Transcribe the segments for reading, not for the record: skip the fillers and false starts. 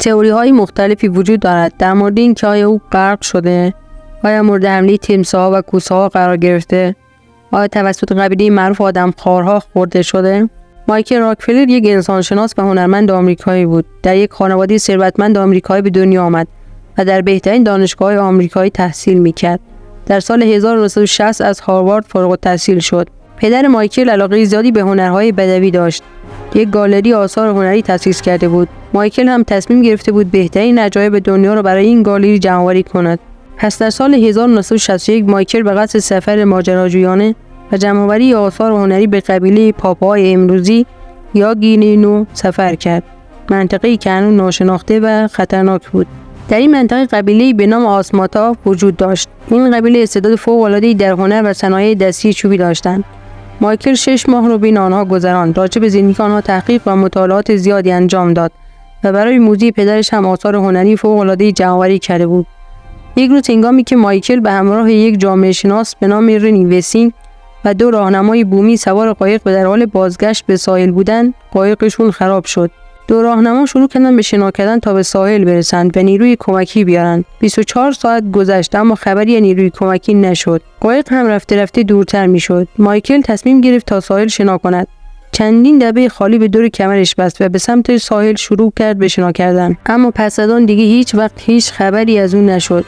تئوری‌های مختلفی وجود دارد در مورد اینکه آیا او غرق شده، آیا مورد حمله تیمساها و کوسه‌ها قرار گرفته، آیا توسط قبیله معروف آدمخوارها خورده شده. مایکل راکفلر یک انسانشناس و هنرمند آمریکایی بود. در یک خانواده ثروتمند آمریکایی به دنیا آمد و در بهترین دانشگاه آمریکایی تحصیل می‌کرد. در سال 1960 از هاروارد فارغ التحصیل شد. پدر مایکل علاقه زیادی به هنرهای بدوی داشت. یک گالری آثار هنری تأسیس کرده بود. مایکل هم تصمیم گرفته بود بهترین عجایب دنیا را برای این گالری جمع‌آوری کند. پس در سال 1961 مایکل به قصد سفر ماجراجویانه و جمع‌آوری آثار هنری به قبیله پاپاهای امروزی یا گینینو سفر کرد. منطقه‌ای که هنوز ناشناخته و خطرناک بود. در این منطقه قبیله‌ای به نام آسماتا وجود داشت. این قبیله استعداد فوق‌العاده‌ای در هنر و صنایع دستی چوبی داشتند. مایکل 6 ماه را بین آنها گذراند. راجع به زندگی آنها تحقیق و مطالعات زیادی انجام داد و برای موزه پدرش هم آثار هنری فوق‌العاده‌ای جمع‌آوری کرده بود. یک روز هنگامی که مایکل به همراه یک جامعه شناس به نام رنی وسینگ و 2 راهنمای بومی سوار قایق و در حال بازگشت به ساحل بودند، قایقشون خراب شد. 2 راهنما شروع کردن به شنا کردن تا به ساحل برسند و نیروی کمکی بیارند. 24 ساعت گذشت اما خبری از نیروی کمکی نشد. قایق هم رفته رفته دورتر میشد. مایکل تصمیم گرفت تا ساحل شنا کند. چندین دبه خالی به دور کمرش بست و به سمت ساحل شروع کرد به شنا کردن. اما پس از آن دیگه هیچ وقت هیچ خبری از اون نشد.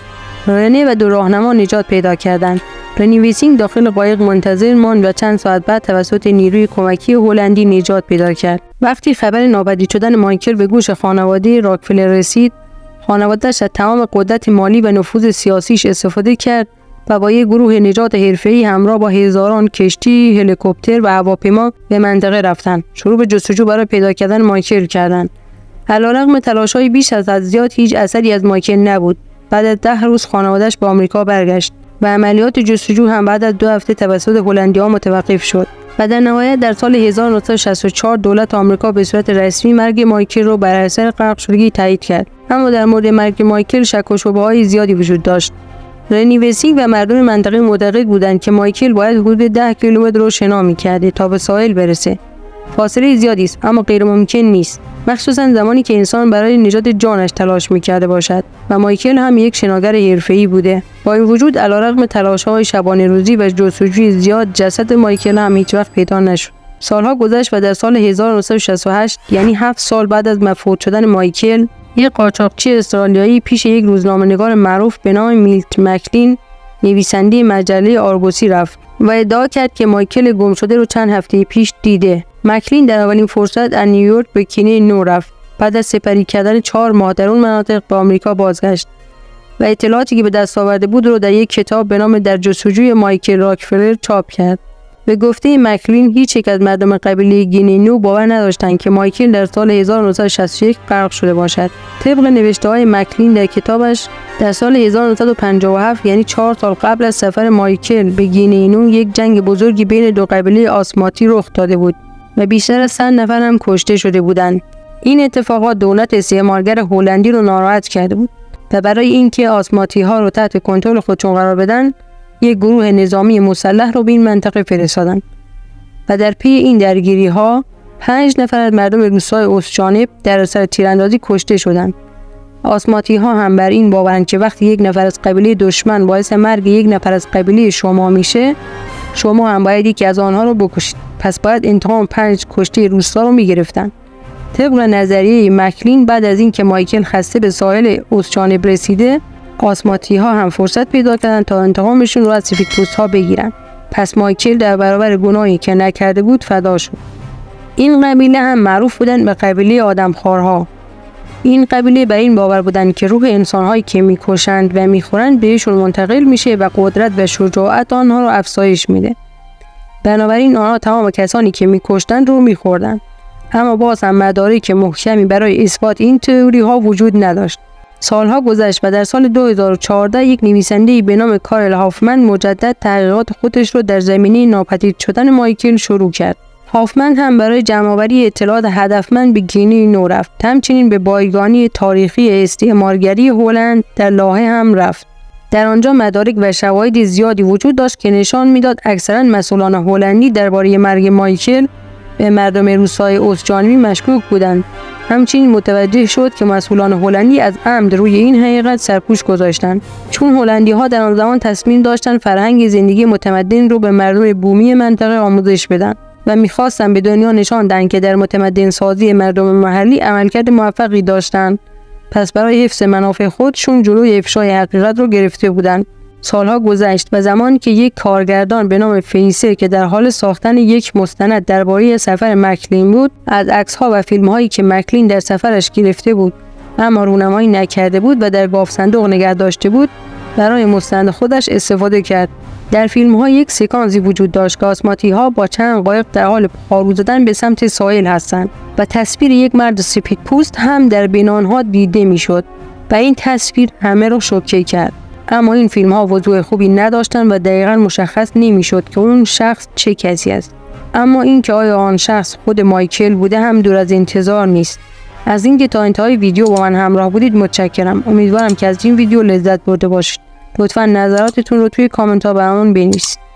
رنه و 2 راهنما نجات پیدا کردند. رنی ویسینگ داخل قایق منتظر ماند و چند ساعت بعد توسط نیروی کمکی هلندی نجات پیدا کرد. وقتی خبر ناپدید شدن مایکل به گوش خانواده راکفلر رسید، خانواده‌اش از تمام قدرت مالی و نفوذ سیاسیش استفاده کرد و با یک گروه نجات حرفه‌ای همراه با هزاران کشتی، هلیکوپتر و هواپیما به منطقه رفتند. شروع به جستجو برای پیدا کردن مایکل کردند. علیرغم تلاش‌های بیش از حد زیاد هیچ اثری از مایکل نبود. بعد از 10 روز خانواده‌اش به آمریکا برگشت و عملیات جستجو هم بعد از 2 هفته توسط هلندی‌ها متوقف شد. و در نهایت در سال 1964 دولت آمریکا به صورت رسمی مرگ مایکل را بر اثر غرق شدگی تایید کرد. اما در مورد مرگ مایکل شک و شبهه‌های زیادی وجود داشت. رنی وسینگ و مردم منطقه معتقد بودند که مایکل باید حدود 10 کیلومتر رو شنا می‌کرد تا به ساحل برسه. فاصله زیادی است اما غیر ممکن نیست، مخصوصا زمانی که انسان برای نجات جانش تلاش می‌کرده باشد و مایکل هم یک شناگر حرفه‌ای بوده. با این وجود علیرغم تلاش‌های شبانه روزی و جستجوی زیاد جسد مایکل هم هیچ وقت پیدا نشد. سالها گذشت و در سال 1968 یعنی 7 سال بعد از مفقود شدن مایکل، یک قاچاقچی استرالیایی پیش یک روزنامه‌نگار معروف به نام میلت مکلین، نویسنده مجله آرگوسی رفت و ادعا کرد که مایکل گم شده رو چند هفته پیش دیده. مکلین در اولین فرصت از نیویورک به گینینو رفت. بعد از سپری کردن 4 ماه در اون مناطق به آمریکا بازگشت و اطلاعاتی که به دست آورده بود رو در یک کتاب به نام در جستجوی مایکل راکفلر چاپ کرد. به گفته مکلین هیچ یک از مردم قبیله گینینو باور نداشتند که مایکل در سال 1961 غرق شده باشد. طبق نوشته‌های مکلین در کتابش در سال 1957 یعنی 4 سال قبل از سفر مایکل به گینینو یک جنگ بزرگی بین 2 قبیله آسماتی رخ داده بود و بیشتر از 100 نفر هم کشته شده بودند. این اتفاقات دولت استعمارگر هلندی رو ناراحت کرده بود و برای اینکه آسماتی‌ها رو تحت کنترل خودشون قرار بدن، یک گروه نظامی مسلح رو به این منطقه فرستادند و در پی این درگیری‌ها 5 نفر از مردم روستای اوسجانب در اثر تیراندازی کشته شدند. آسماتی‌ها هم بر این باورند که وقتی یک نفر از قبیله دشمن باعث مرگ یک نفر از قبیله شما میشه، شما هم باید یکی از آنها رو بکشید. پس باید انتقام 5 کشته روستا رو میگرفتن. طبق نظریه مکلین بعد از اینکه مایکل خسته به ساحل اوسجانب رسیده، آسماتی‌ها هم فرصت پیدا کردن تا انتقامشون رو از سفیدپوست‌ها بگیرن. پس مایکل در برابر گناهی که نکرده بود فدا شد. این قبیله هم معروف بودن به قبیله آدمخوارها. این قبیله بر این باور بودن که روح انسان‌هایی که می‌کشند و می‌خورند بهشون منتقل میشه و قدرت و شجاعت آنها رو افزایش میده. بنابراین آنها تمام کسانی که می‌کشتند رو می‌خوردند. اما باز هم مدارک محکمی برای اثبات این تئوری‌ها وجود نداشت. سالها گذشت و در سال 2014 یک نویسنده به نام کارل هافمن مجدد تحقیقات خودش رو در زمینه ناپدید شدن مایکل شروع کرد. هافمن هم برای جمع‌آوری اطلاعات هدفمند به گینینو رفت. همچنین به بایگانی تاریخی استعمارگری هلند در لاهه هم رفت. در آنجا مدارک و شواهد زیادی وجود داشت که نشان میداد اکثرا مسئولان هلندی درباره مرگ مایکل به مردم روستای اوستجانبی مشکوک بودند. همچنین متوجه شد که مسئولان هلندی از عمد روی این حقیقت سرپوش گذاشتند، چون هلندی‌ها در آن زمان تصمیم داشتند فرهنگ زندگی متمدن رو به مردم بومی منطقه آموزش بدن و می‌خواستند به دنیا نشان دهند که در متمدن سازی مردم محلی عملکرد موفقی داشتند. پس برای حفظ منافع خودشون جلوی افشای حقیقت رو گرفته بودند. سالها گذشت و زمانی که یک کارگردان به نام فریسر که در حال ساختن یک مستند درباره سفر مکلین بود، از عکس‌ها و فیلم‌هایی که مکلین در سفرش گرفته بود اما رونمایی نکرده بود و در گاف صندوق نگه داشته بود، برای مستند خودش استفاده کرد. در فیلم‌ها یک سکانسی وجود داشت که آسماتی‌ها با چند قایق در حال پارو زدن به سمت ساحل هستند و تصویر یک مرد سپیدپوست هم در بین آنها دیده می‌شد و این تصویر همه را شوکه کرد. اما این فیلم‌ها وضوح خوبی نداشتند و دقیقاً مشخص نمی‌شد که اون شخص چه کسی است. اما این که آیا آن شخص خود مایکل بوده هم دور از انتظار نیست. از اینکه تا انتهای ویدیو با من همراه بودید متشکرم. امیدوارم که از این ویدیو لذت برده باشید. لطفاً نظراتتون رو توی کامنت‌ها برامون بنویسید.